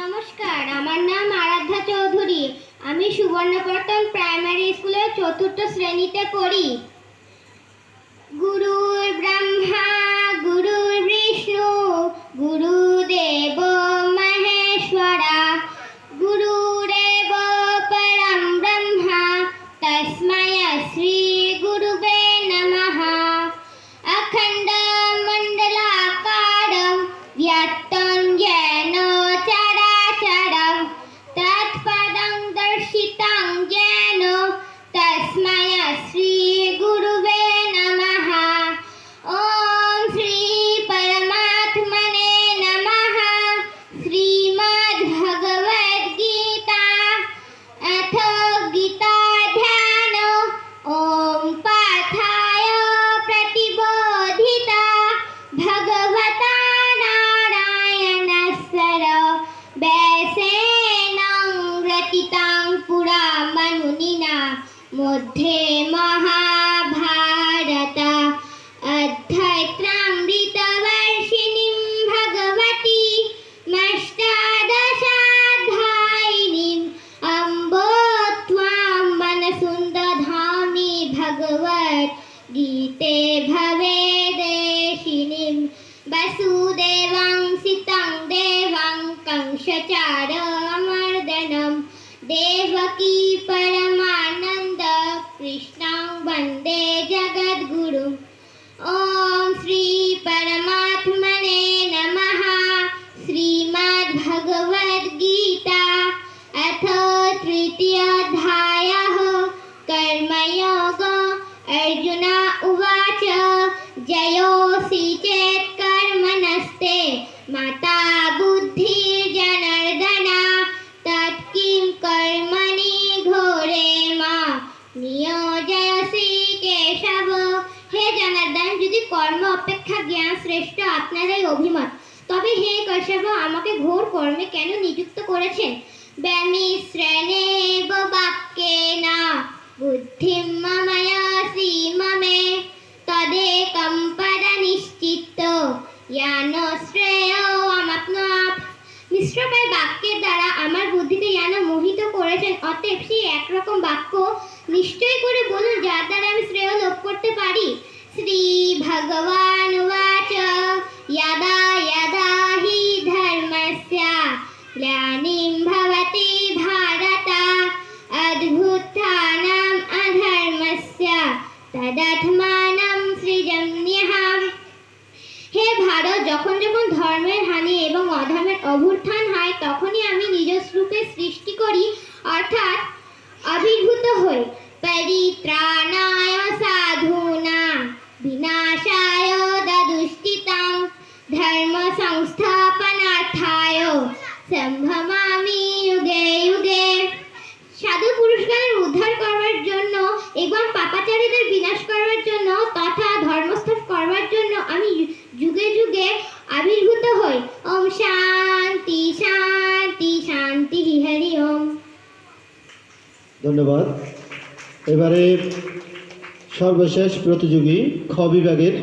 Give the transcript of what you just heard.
নমস্কার, আমার নাম আরাধ্যা চৌধুরী। আমি সুবর্ণপট্টন প্রাইমারি স্কুলের ৪র্থ শ্রেণীতে পড়ি। গুরুর ব্রহ্মা গুরুর বিষ্ণু গুরুদেব মহেশ্বরা গুরুরেব পরম ব্রহ্মা তস্मै শ্রী গুরুবে নমঃ। অখণ্ড মণ্ডলাকারং ব্যক্तं येन चराचरं तत्पदं दर्शितं येन तस्मै श्री गुरुवे नमः। ॐ श्री परमात्मने नमः। श्रीमद्भगवद्गीता अथ गीताध्यान। ॐ पाठाय प्रतिबोधिता भगवता नारायणस्य व्यासेन रचितां पुराणमुनिना मध्ये महाभारत अध्यात्मामृतवर्षिणीं भगवतीमष्टादशाध्यायिनीम् अम्ब त्वां मनसुन्दधामि भगवद्गीते भवेदेशिनीं वसुदेवं सितं देवं कंसचारमर्दनं देवकी परमानन्द कृष्णं वन्दे जगद्गुरुम्। ॐ श्री परमात्मने नमः। श्रीमद्भगवद्गीता अथ तृतीयोऽध्यायः कर्मयोगो। अर्जुन उवाच जयोऽसि चेत् कर्मणस्ते मता बुद्धिर्जनार्दन तत् किं कर्मणि घोरे मां नियोजयसि केशव। হে জনার্দন, যদি কর্ম অপেক্ষা জ্ঞান শ্রেষ্ঠ আপনারই অভিমত, তবে হে কেশব আমাকে ঘোর কর্মে কেন নিযুক্ত করেছেন? ব্যামিশ্রেণেব বাক্যেন বুদ্ধিম মময়াসি মমে তদেকং পদনিশ্চিত্য জ্ঞান শ্রেয়োমাপ্নুয়াৎ। মিশ্রকায় বাক্যের দ্বারা আমার বুদ্ধিকে যেন মোহিত করেছেন, অতএব সেই একরকম বাক্য নিশ্চয় করে বলুন যার দ্বারা আমি শ্রেয় লাভ করতে পারি। শ্রী ভগবান উবাচ যদা যদা হি ধর্মস্য গ্লানিং ভবতি ভারত অভ্যুত্থানম অধর্মস্য তদাত্মানং সৃজন্যহম। হে ভারত, যখন যখন ধর্মের হানি এবং অধর্মের অভ্যুত্থান হয় তখনই আমি নিজ রূপে সৃষ্টি করি, অর্থাৎ আবির্ভূত হই। পরিত্রাণায় সাধূনাং বিনাশায় দুষ্কৃতাং ধর্ম সংস্থাপনার্থায় সম্ভবামি যুগে যুগে। সাধু পুরুষগণের উদ্ধার করবার জন্য এবং পাপাচারীদের বিনাশ করবার জন্য তথা ধর্মস্থাপন করবার জন্য আমি যুগে যুগে আবির্ভূত হই। ওম শান্তি শান্তি শান্তি। হরি ওম। ধন্যবাদ। এবারে সর্বশেষ প্রতিযোগী খ বিভাগের